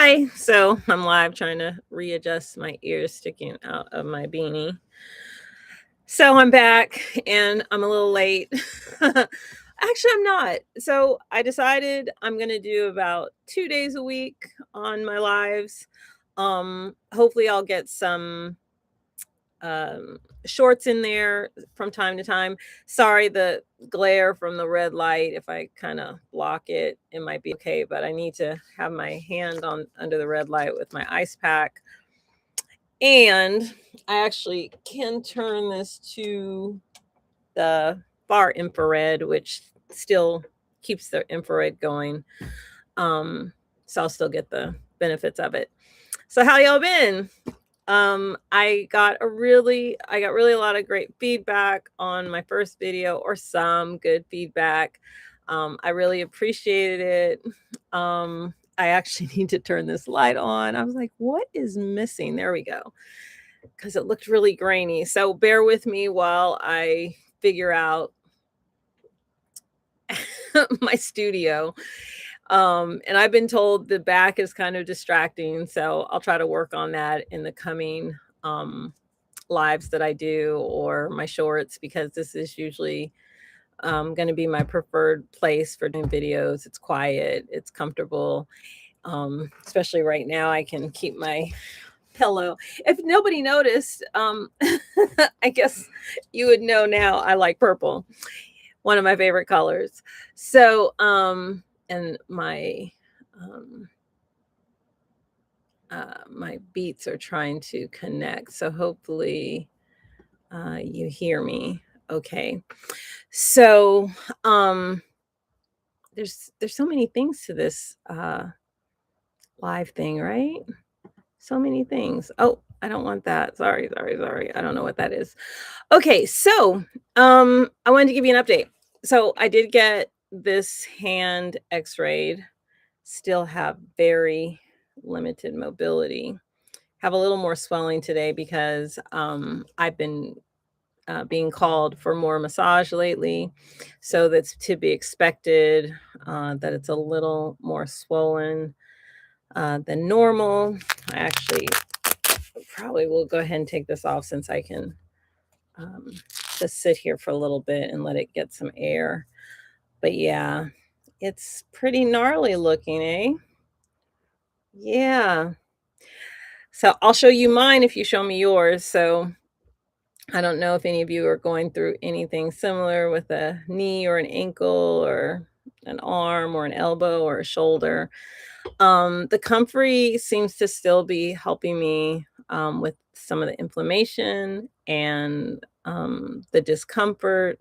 Hi. So I'm live trying to readjust my ears sticking out of my beanie. So I'm back and I'm a little late. Actually, I'm not. So I decided I'm going to do about 2 days a week on my lives. Hopefully, I'll get some shorts in there from time to time. Sorry, the glare from the red light. If I kind of block it, it might be okay. But I need to have my hand on under the red light with my ice pack. And I actually can turn this to the far infrared, which still keeps the infrared going. So I'll still get the benefits of it. So how y'all been? I got really a lot of great feedback on my first video, or some good feedback. I really appreciated it. I actually need to turn this light on. I was like, what is missing? There we go. Because it looked really grainy. So bear with me while I figure out my studio. And I've been told the back is kind of distracting, so I'll try to work on that in the coming lives that I do, or my shorts, because this is usually going to be my preferred place for doing videos. It's quiet, it's comfortable. Especially right now, I can keep my pillow. If nobody noticed, I guess you would know now I like purple, one of my favorite colors. So, and um, my beats are trying to connect. So hopefully you hear me okay. So there's so many things to this live thing, right? So many things. Oh, I don't want that. Sorry. I don't know what that is. Okay, so I wanted to give you an update. So I did get this hand x-rayed. Still have very limited mobility. Have a little more swelling today because I've been being called for more massage lately. So that's to be expected, that it's a little more swollen than normal. I actually probably will go ahead and take this off, since I can um, just sit here for a little bit and let it get some air. But yeah, it's pretty gnarly looking, eh? Yeah. So I'll show you mine if you show me yours. So I don't know if any of you are going through anything similar with a knee or an ankle or an arm or an elbow or a shoulder. The comfrey seems to still be helping me with some of the inflammation and the discomfort.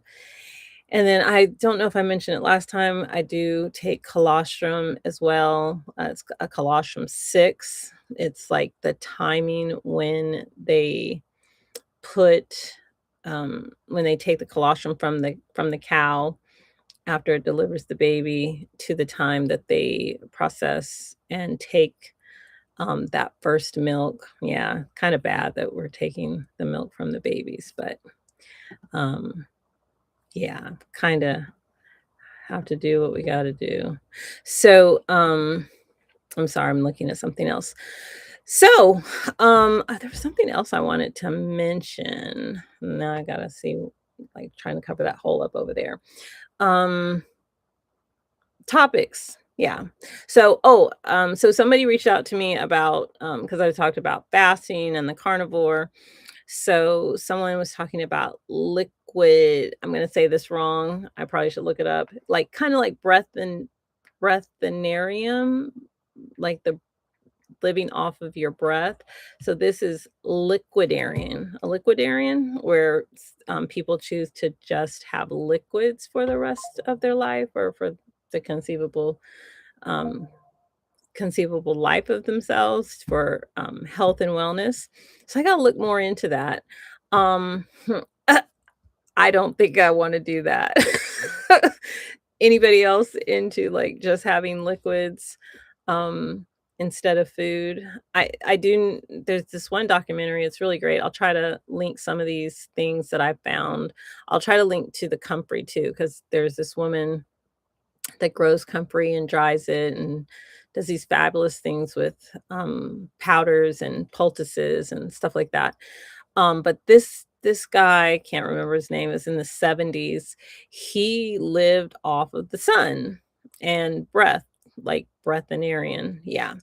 And then I don't know if I mentioned it last time, I do take colostrum as well. It's a colostrum 6. It's like the timing put when they take the colostrum from the cow after it delivers the baby to the time that they process and take that first milk. Yeah, kind of bad that we're taking the milk from the babies, but um, yeah, kind of have to do what we got to do. So I'm sorry, I'm looking at something else. So there was something else I wanted to mention. Now I gotta see, like, trying to cover that hole up over there. Um Topics. Yeah. So, so somebody reached out to me about, because I talked about fasting and the carnivore. So someone was talking about liquid. I'm going to say this wrong. I probably should look it up. Like, kind of like breathanarium, like the living off of your breath. So this is liquidarian. A liquidarian, where people choose to just have liquids for the rest of their life, or for the um, conceivable life of themselves, for health and wellness. So I got to look more into that. Um, I don't think I want to do that. Anybody else into, like, just having liquids um, instead of food? I do. There's this one documentary. It's really great. I'll try to link some of these things that I found. I'll try to link to the comfrey too, because there's this woman that grows comfrey and dries it and does these fabulous things with, powders and poultices and stuff like that. But this guy, can't remember his name, is in the 70s. He lived off of the sun and breath, like breathanarian, yeah.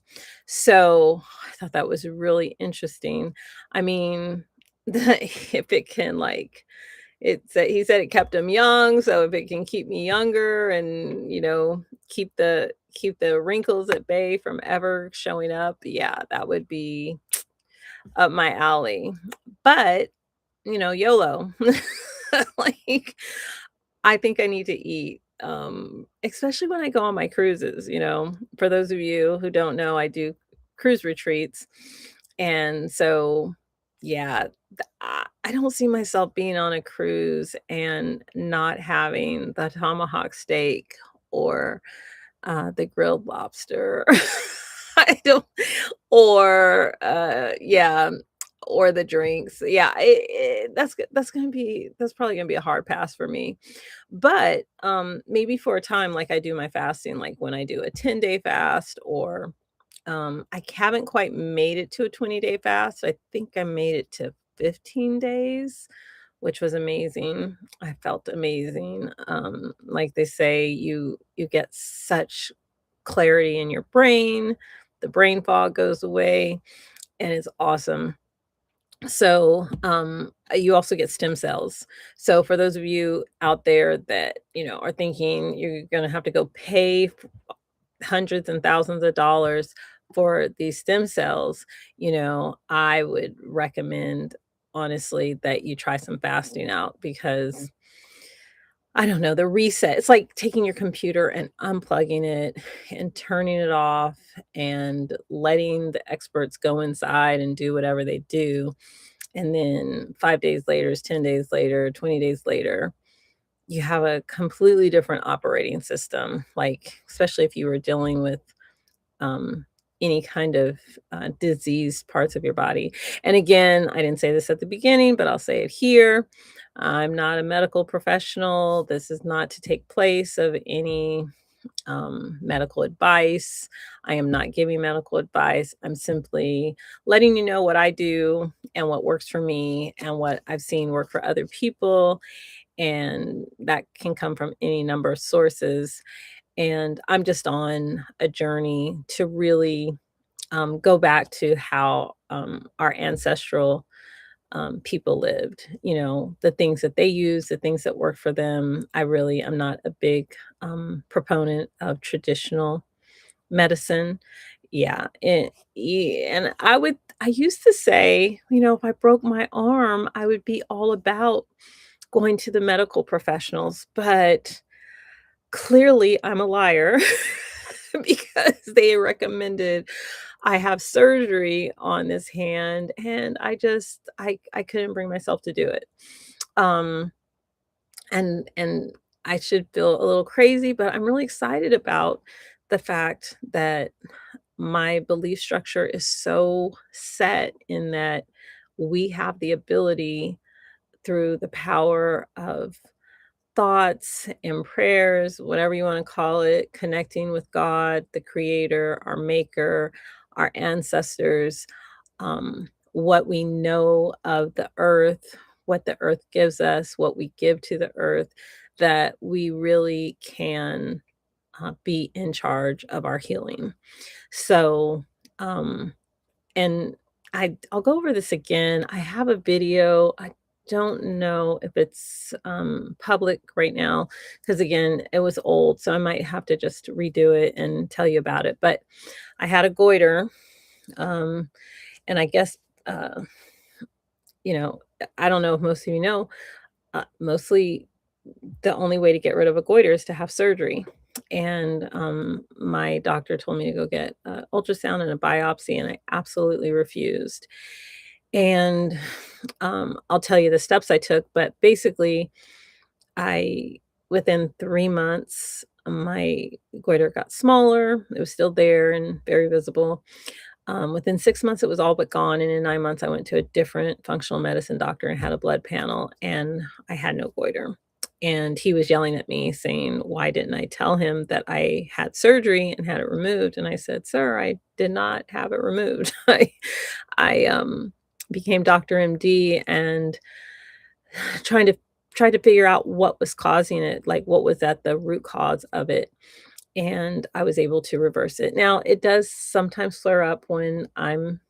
So, I thought that was really interesting. I mean, the if it can, like he said it kept him young, so if it can keep me younger and, keep the wrinkles at bay from ever showing up, yeah, that would be up my alley. But, YOLO. Like, I think I need to eat, especially when I go on my cruises, For those of you who don't know, I do cruise retreats, and so, yeah, I don't see myself being on a cruise and not having the tomahawk steak or, the grilled lobster. I don't yeah, or the drinks. Yeah, that's probably gonna be a hard pass for me. But, maybe for a time, like I do my fasting, like when I do a 10-day fast or, I haven't quite made it to a 20-day fast. I think I made it to 15 days, which was amazing. I felt amazing. Like they say, you get such clarity in your brain, the brain fog goes away, and it's awesome. So, you also get stem cells. So for those of you out there that, are thinking you're gonna have to go pay hundreds and thousands of dollars for these stem cells, I would recommend honestly that you try some fasting out because I don't know, the reset, it's like taking your computer and unplugging it and turning it off and letting the experts go inside and do whatever they do. And then 5 days later, 10 days later, 20 days later, you have a completely different operating system, like, especially if you were dealing with, um, any kind of, diseased parts of your body. And again, I didn't say this at the beginning, but I'll say it here. I'm not a medical professional. This is not to take place of any, medical advice. I am not giving medical advice. I'm simply letting you know what I do and what works for me and what I've seen work for other people, and that can come from any number of sources. And I'm just on a journey to really, go back to how, our ancestral, people lived, the things that they use, the things that work for them. I really am not a big, proponent of traditional medicine. Yeah, and I used to say, if I broke my arm, I would be all about going to the medical professionals, but clearly I'm a liar because they recommended I have surgery on this hand, and I couldn't bring myself to do it. Um, and I should feel a little crazy, but I'm really excited about the fact that my belief structure is so set in that we have the ability through the power of thoughts and prayers, whatever you want to call it, connecting with God, the creator, our maker, our ancestors, what we know of the earth, what the earth gives us, what we give to the earth, that we really can be in charge of our healing. So, um, and I'll go over this again. I have a video. I don't know if it's, public right now because again, it was old, so I might have to just redo it and tell you about it, but I had a goiter, um, and I guess, uh, I don't know if most of you know, mostly the only way to get rid of a goiter is to have surgery, and, my doctor told me to go get a ultrasound and a biopsy, and I absolutely refused. And, I'll tell you the steps I took, but basically, I within 3 months, my goiter got smaller, it was still there and very visible. Within 6 months, it was all but gone, and in 9 months, I went to a different functional medicine doctor and had a blood panel, and I had no goiter. and he was yelling at me saying, "Why didn't I tell him that I had surgery and had it removed?" And I said, "Sir, I did not have it removed. I became Doctor MD and trying to tried to figure out what was causing it, like, what was at the root cause of it, and I was able to reverse it. Now, it does sometimes flare up when I'm,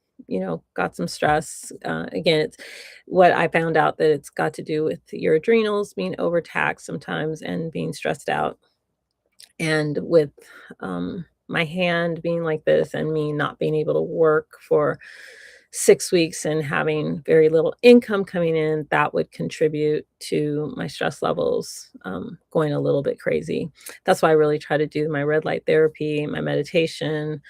got some stress. Again, it's what I found out that it's got to do with your adrenals being overtaxed sometimes and being stressed out. And with my hand being like this and me not being able to work for 6 weeks and having very little income coming in, that would contribute to my stress levels going a little bit crazy. That's why I really try to do my red light therapy, my meditation,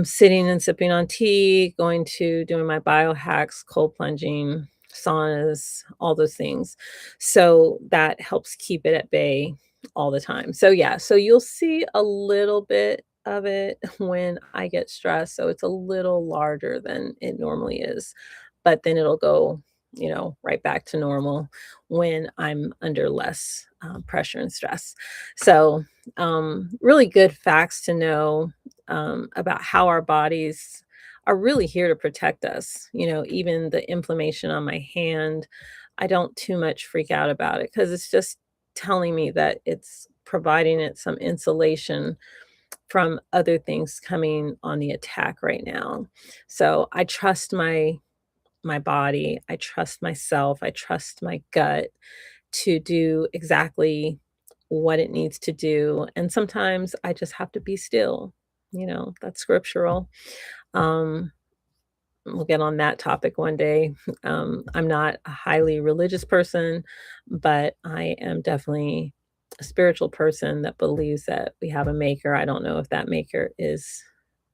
sitting and sipping on tea, going to doing my biohacks, cold plunging, saunas, all those things. So that helps keep it at bay all the time. So yeah, so you'll see a little bit of it when I get stressed. So it's a little larger than it normally is. But then it'll go, right back to normal when I'm under less pressure and stress. So, really good facts to know about how our bodies are really here to protect us. Even the inflammation on my hand, I don't too much freak out about it because it's just telling me that it's providing it some insulation from other things coming on the attack right now. So I trust my body, I trust myself, I trust my gut to do exactly what it needs to do. And sometimes I just have to be still. That's scriptural. Um, we'll get on that topic one day. I'm not a highly religious person, but I am definitely a spiritual person that believes that we have a maker. I don't know if that maker is,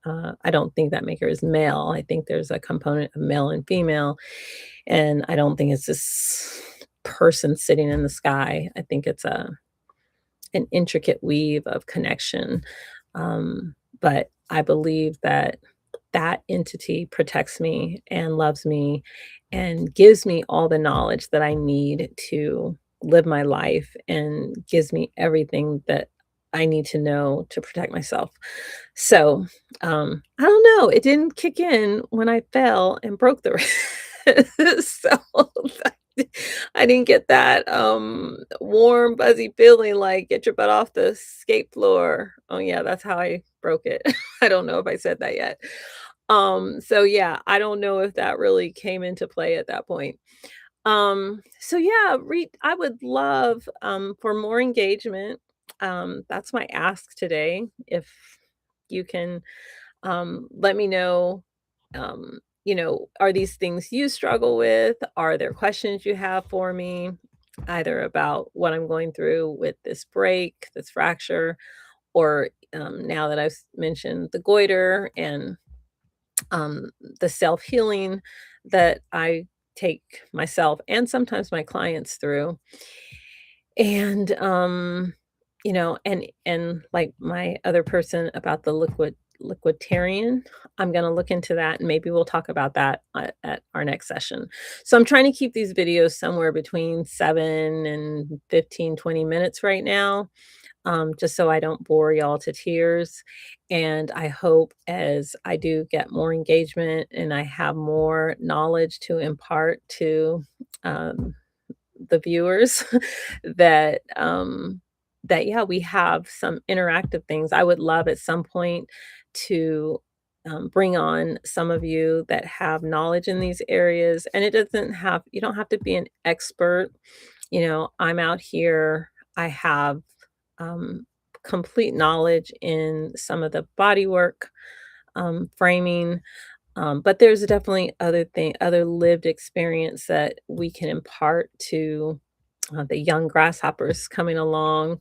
I don't think that maker is male. I think there's a component of male and female. And I don't think it's this person sitting in the sky. I think it's an intricate weave of connection. But I believe that that entity protects me and loves me and gives me all the knowledge that I need to live my life and gives me everything that I need to know to protect myself. So, I don't know, it didn't kick in when I fell and broke the wrist. So I didn't get that, warm, fuzzy feeling like, "Get your butt off the skate floor." Oh, yeah, that's how I broke it. I don't know if I said that yet. So, yeah, I don't know if that really came into play at that point. So, yeah, I would love, for more engagement. That's my ask today. If you can let me know, are these things you struggle with? Are there questions you have for me, either about what I'm going through with this break, this fracture, or now that I've mentioned the goiter and um, the self healing that I take myself and sometimes my clients through? And, and like my other person about the liquiditarian, I'm gonna look into that and maybe we'll talk about that at our next session. So I'm trying to keep these videos somewhere between 7 and 15, 20 minutes right now, just so I don't bore y'all to tears. And I hope as I do get more engagement and I have more knowledge to impart to um, the viewers that yeah, we have some interactive things. I would love at some point to bring on some of you that have knowledge in these areas, and you don't have to be an expert. I'm out here, I have um, complete knowledge in some of the body work, framing, but there's definitely other lived experience that we can impart to the young grasshoppers coming along,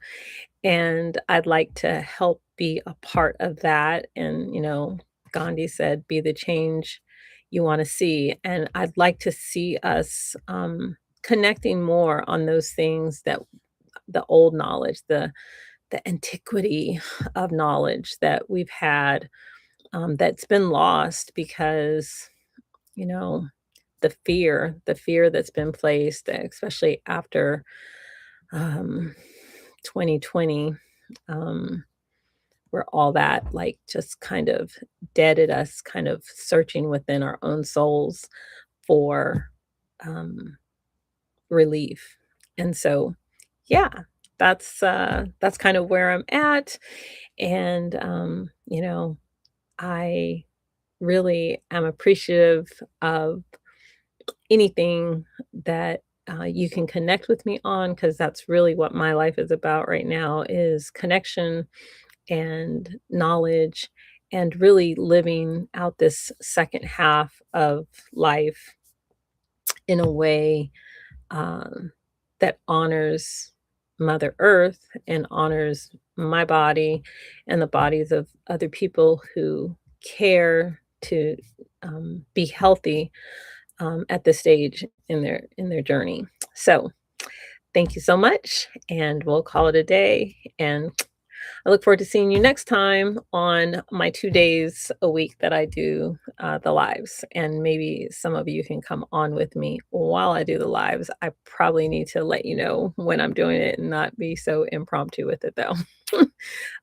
and I'd like to help be a part of that. And Gandhi said, "Be the change you want to see," and I'd like to see us connecting more on those things, that the old knowledge, the antiquity of knowledge that we've had, that's been lost because you know the fear that's been placed, especially after um, 2020, um, where all that, like, just kind of deaded us, kind of searching within our own souls for, um, relief. And so, yeah, that's kind of where I'm at, and, I really am appreciative of anything that, you can connect with me on, because that's really what my life is about right now, is connection and knowledge, and really living out this second half of life in a way, um, that honors Mother Earth and honors my body and the bodies of other people who care to, be healthy, at this stage in their journey. So, thank you so much, and we'll call it a day. And I look forward to seeing you next time on my 2 days a week that I do the lives. And maybe some of you can come on with me while I do the lives. I probably need to let you know when I'm doing it and not be so impromptu with it, though.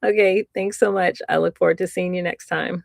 Okay, thanks so much. I look forward to seeing you next time.